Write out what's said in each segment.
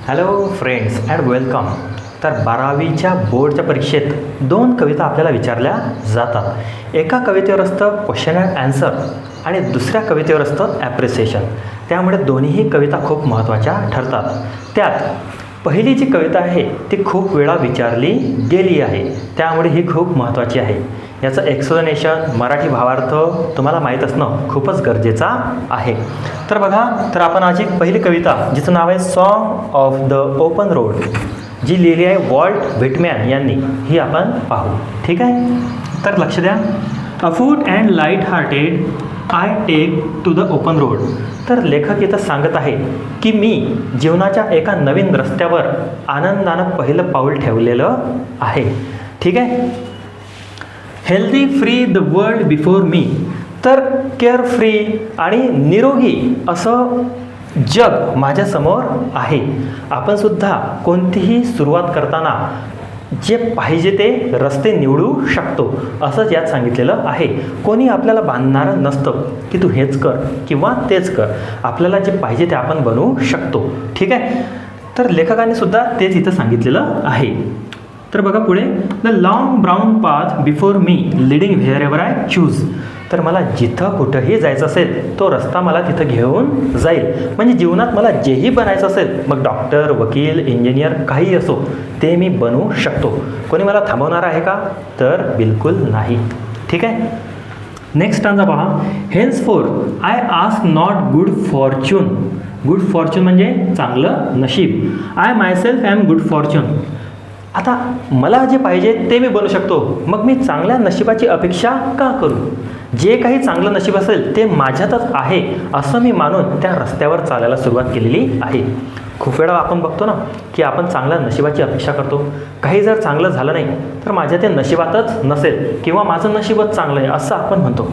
Hello friends and welcome. तर 12वीच्या बोर्डच्या परीक्षेत 2 कविता आपल्याला विचारल्या जातात. एका कवितेवर असतं क्वेश्चन अँड ॲन्सर आणि दुसऱ्या कवितेवर असतं ॲप्रिसिएशन. त्यामुळे दोन्हीही कविता खूप महत्त्वाच्या ठरतात. त्यात पहिली जी कविता आहे ती खूप वेळा विचारली गेली आहे, त्यामुळे ही खूप महत्त्वाची आहे. याचं एक्सप्लेनेशन, मराठी भावार्थ तुम्हाला माहीत असणं खूपच गरजेचा आहे. तर बघा, तर आपण आज एक पहिली कविता जिचं नाव आहे song of the open road, जी लिहिली आहे वॉल्ट व्हिटमॅन यांनी, ही आपण पाहू. ठीक आहे, तर लक्ष द्या. Afoot and light hearted I take to the open road. तर लेखक इथं सांगत आहे की मी जीवनाच्या एका नवीन रस्त्यावर आनंदानं पहिलं पाऊल ठेवलेलं आहे. ठीक आहे. Healthy free the world before me. तर केअर फ्री आणि निरोगी असं जग माझ्यासमोर आहे. आपण सुद्धा कोणतीही सुरुवात करताना जे पाहिजे ते रस्ते निवडू शकतो, असंच यात सांगितलेलं आहे. कोणी आपल्याला बांधणारं नसतं की तू हेच कर किंवा तेच कर. आपल्याला जे पाहिजे ते आपण बनवू शकतो. ठीक आहे. तर लेखकाने सुद्धा तेच इथं सांगितलेलं आहे. तर बघा पुढे, the long brown path before me leading where ever I choose. तर मला जिथं कुठंही जायचं असेल तो रस्ता मला तिथं घेऊन जाईल. म्हणजे जीवनात मला जेही बनायचं असेल, मग डॉक्टर, वकील, इंजिनियर काही असो, ते मी बनवू शकतो. कोणी मला थांबवणार आहे का? तर बिलकुल नाही. ठीक आहे. नेक्स्ट स्टांजा पहा. Henceforth I ask not good fortune. Good fortune म्हणजे चांगलं नशीब. I myself am good fortune. आता मला जे पाहिजे ते मी बनवू शकतो, मग मी चांगल्या नशिबाची अपेक्षा का करू? जे काही चांगलं नशीब असेल ते माझ्यातच आहे असं मी मानून त्या रस्त्यावर चालायला सुरुवात केलेली आहे. खूप वेळा आपण बघतो ना की आपण चांगल्या नशिबाची अपेक्षा करतो. काही जर चांगलं झालं नाही तर माझ्या ते नशिबातच नसेल किंवा माझं नशीबच चांगलं आहे असं आपण म्हणतो.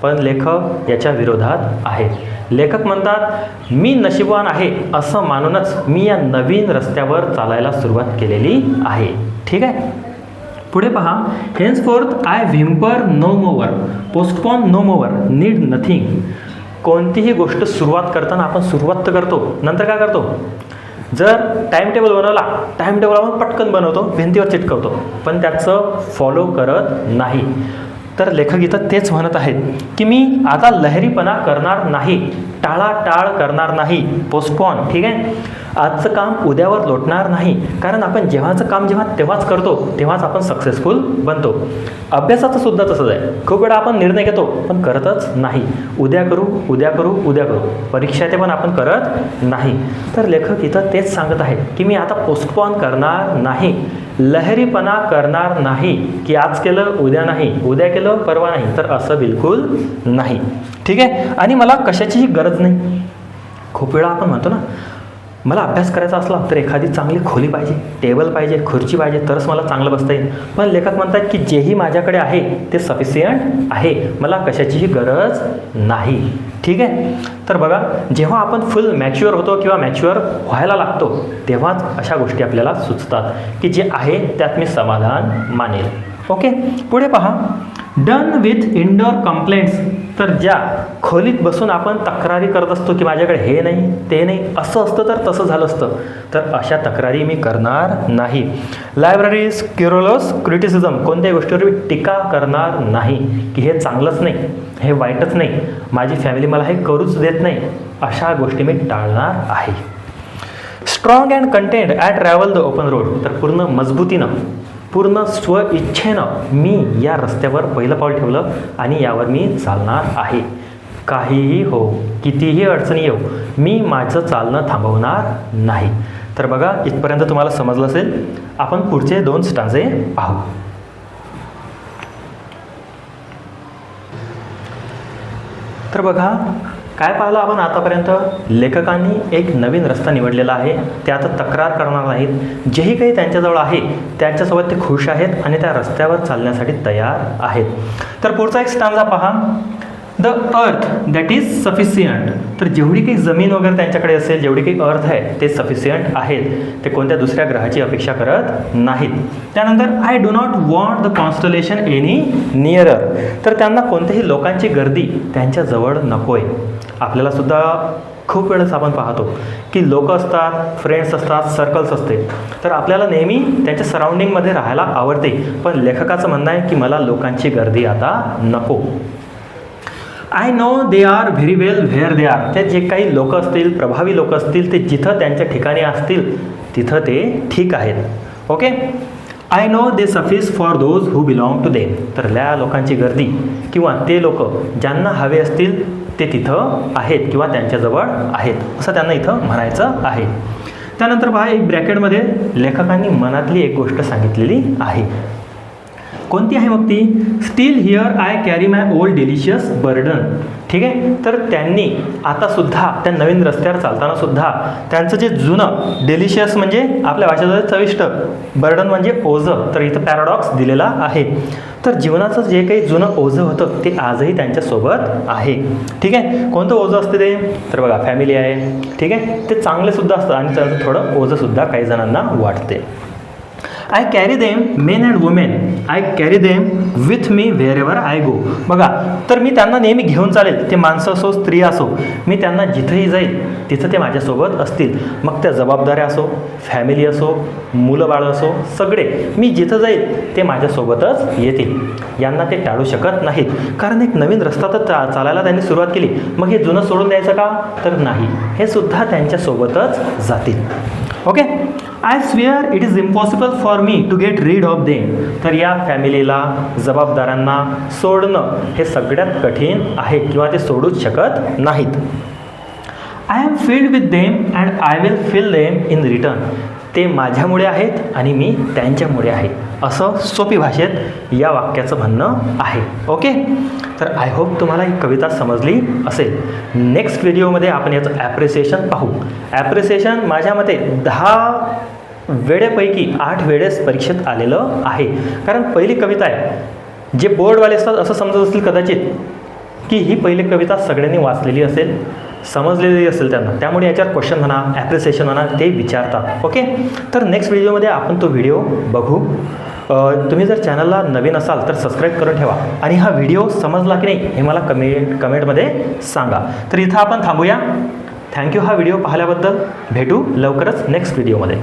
पण लेखक याच्या विरोधात आहे. लेखक म्हणतात मी नशीबवान आहे असं मानूनच मी या नवीन रस्त्यावर चालायला सुरुवात केलेली आहे. ठीक आहे. पुढे पहा. Henceforth I whimper no more, postpone no more, need nothing. कोणतीही गोष्ट सुरुवात करताना आपण सुरुवात तर करतो, नंतर काय करतो? जर टाईम टेबल बनवला, टाईम टेबल आपण पटकन बनवतो, भिंतीवर चिटकवतो, पण त्याचं फॉलो करत नाही. तर लेखक इथं तेच म्हणत आहेत की मी आता लहरीपणा करणार नाही, टाळाटाळ करणार नाही, पोस्टपॉन. ठीक आहे. आजचं काम उद्यावर लोटणार नाही, कारण आपण जेव्हाचं काम तेव्हाच करतो तेव्हाच आपण सक्सेसफुल बनतो. अभ्यासाचं सुद्धा तसंच आहे. खूप वेळा आपण निर्णय घेतो पण करतच नाही. उद्या करू, उद्या करू, उद्या करू. परीक्षा ते पण आपण करत नाही. तर लेखक इथं तेच सांगत आहेत की मी आता पोस्टपॉन करणार नाही, लहरीपणा करणार नाही की आज केलं उद्या नाही, उद्या केलं परवा नाही, तर असं बिलकुल नाही. ठीक आहे. आणि मला कशाचीही गरज नाही. खूप वेळा आपण म्हणतो ना, मला अभ्यास करायचा असला तर एखादी चांगली खोली पाहिजे, टेबल पाहिजे, खुर्ची पाहिजे, तरच मला चांगलं बसता येईल. पण लेखक म्हणतात की जेही माझ्याकडे आहे ते सफिशियंट आहे, मला कशाचीही गरज नाही. ठीक आहे. तर बघा, जेव्हा आपण फुल मॅच्युअर होतो किंवा मॅच्युअर व्हायला लागतो तेव्हाच अशा गोष्टी आपल्याला सुचतात की जे आहे त्यात मी समाधान मानेल. ओके. पुढे पहा. Done with indoor complaints. तर ज्या खोलीत बसून आपण तक्रारी करत असतो की माझ्याकडे हे नाही, ते नाही, असं असतं तर तसं झालं असतं, तर अशा तक्रारी मी करणार नाही. Libraries querulous criticism. कोणत्याही गोष्टीवर मी टीका करणार नाही की हे चांगलंच नाही, हे वाईटच नाही, माझी फॅमिली मला हे करूच देत नाही, अशा गोष्टी मी टाळणार आहे. Strong and content I travel the open road. तर पूर्ण मजबूतीनं, पूर्ण स्वइच्छेनं मी या रस्त्यावर पहिलं पाऊल ठेवलं आणि यावर मी चालणार आहे. काहीही हो, कितीही अडचणी येऊ, मी माझं चालणं थांबवणार नाही. तर बघा, इथपर्यंत तुम्हाला समजलं असेल. आपण पुढचे 2 स्टांजे पाहू. तर बघा, काय पाहिलं आपण आतापर्यंत? लेखकांनी एक नवीन रस्ता निवडलेला आहे. ते आता तक्रार करणार नाहीत. जेही काही त्यांच्याजवळ आहे त्यांच्यासोबत ते खुश आहेत आणि त्या रस्त्यावर चालण्यासाठी तयार आहेत. तर पुढचा एक स्टांजा पहा. The earth that is sufficient. तर जेवढी काही जमीन वगैरे त्यांच्याकडे असेल, जेवढी काही अर्थ आहे ते सफिशियंट आहेत. ते कोणत्या दुसऱ्या ग्रहाची अपेक्षा करत नाहीत. त्यानंतर I do not want the constellation any nearer. तर त्यांना कोणत्याही लोकांची गर्दी त्यांच्याजवळ नको आहे. आपल्याला सुद्धा खूप वेळेस आपण पाहतो की लोक असतात, फ्रेंड्स असतात, सर्कल्स असते, तर आपल्याला नेहमी त्यांच्या सराउंडिंगमध्ये राहायला आवडते. पण लेखकाचं म्हणणं आहे की मला लोकांची गर्दी आता नको. I know they are very well where they are. ते जे काही लोक असतील, प्रभावी लोक असतील, ते जिथं त्यांच्या ठिकाणी असतील तिथं ते ठीक आहेत. Okay. I know they suffice for those who belong to them. तर त्या लोकांची गर्दी किंवा ते लोक ज्यांना हवे असतील ते तिथं आहेत किंवा त्यांच्याजवळ आहेत, असं त्यांना इथं म्हणायचं आहे. त्यानंतर पहा, एक ब्रॅकेटमध्ये लेखकांनी मनातली एक गोष्ट सांगितलेली आहे. कोणती आहे मग ती? Steel here I carry my old delicious burden. ठीक आहे. तर त्यांनी आतासुद्धा त्या नवीन रस्त्यावर चालतानासुद्धा त्यांचं जे जुनं, डेलिशियस म्हणजे आपल्या भाषेत चविष्ट, बर्डन म्हणजे ओझं, तर इथं पॅराडॉक्स दिलेला आहे. तर जीवनाचं जे काही जुनं ओझं होतं ते आजही त्यांच्यासोबत आहे. ठीक आहे. कोणतं ओझं असते ते? तर बघा, फॅमिली आहे. ठीक आहे. ते चांगलेसुद्धा असतं आणि त्याचं थोडं ओझंसुद्धा काही जणांना वाटते. I carry them men and women, I carry them with me wherever I go. बघा, तर मी त्यांना नेहमी घेऊन चालेल. ते माणसं असो, स्त्री असो, मी त्यांना जिथंही जाईल तिथं ते माझ्यासोबत असतील. मग त्या जबाबदाऱ्या असो, फॅमिली असो, मुलं बाळं असो, सगळे मी जिथं जाईल ते माझ्यासोबतच येतील. यांना ते टाळू शकत नाहीत. कारण एक नवीन रस्ता तर चालायला त्यांनी सुरुवात केली, मग हे जुनं सोडून द्यायचं का? तर नाही, हे सुद्धा त्यांच्यासोबतच जातील. Okay. I swear it is impossible for me to get rid of them. तर या फॅमिलीला, जबाबदाऱ्यांना सोडणं हे सगळ्यात कठीण आहे किंवा ते सोडूच शकत नाहीत. I am filled with them and I will fill them in return. ते माझ्यामुळे आहेत आणि मी त्यांच्यामुळे आहे, असं सोपी भाषेत या वाक्याचं म्हणणं आहे. ओके. तर आय होप तुम्हाला ही कविता समजली असेल. नेक्स्ट व्हिडिओमध्ये आपण याचं ॲप्रिसिएशन पाहू. ॲप्रिसिएशन माझ्या मते 10 वेळेपैकी 8 वेळेस परीक्षेत आलेलं आहे. कारण पहिली कविता आहे. जे बोर्डवाले असतात असं समजत असतील कदाचित की ही पहिली कविता सगळ्यांनी वाचलेली असेल, समजलेली असेल त्यांना, त्यामुळे याच्यावर क्वेश्चन म्हणा, ॲप्रिसिएशन म्हणा, ते विचारतात. ओके. तर नेक्स्ट व्हिडिओमध्ये आपण तो व्हिडिओ बघू. तुम्ही जर चॅनलला नवीन असाल तर सबस्क्राईब करून ठेवा आणि हा व्हिडिओ समजला की नाही हे मला कमेंटमध्ये सांगा. तर इथं आपण थांबूया. थँक्यू हा व्हिडिओ पाहिल्याबद्दल. भेटू लवकरच नेक्स्ट व्हिडिओमध्ये.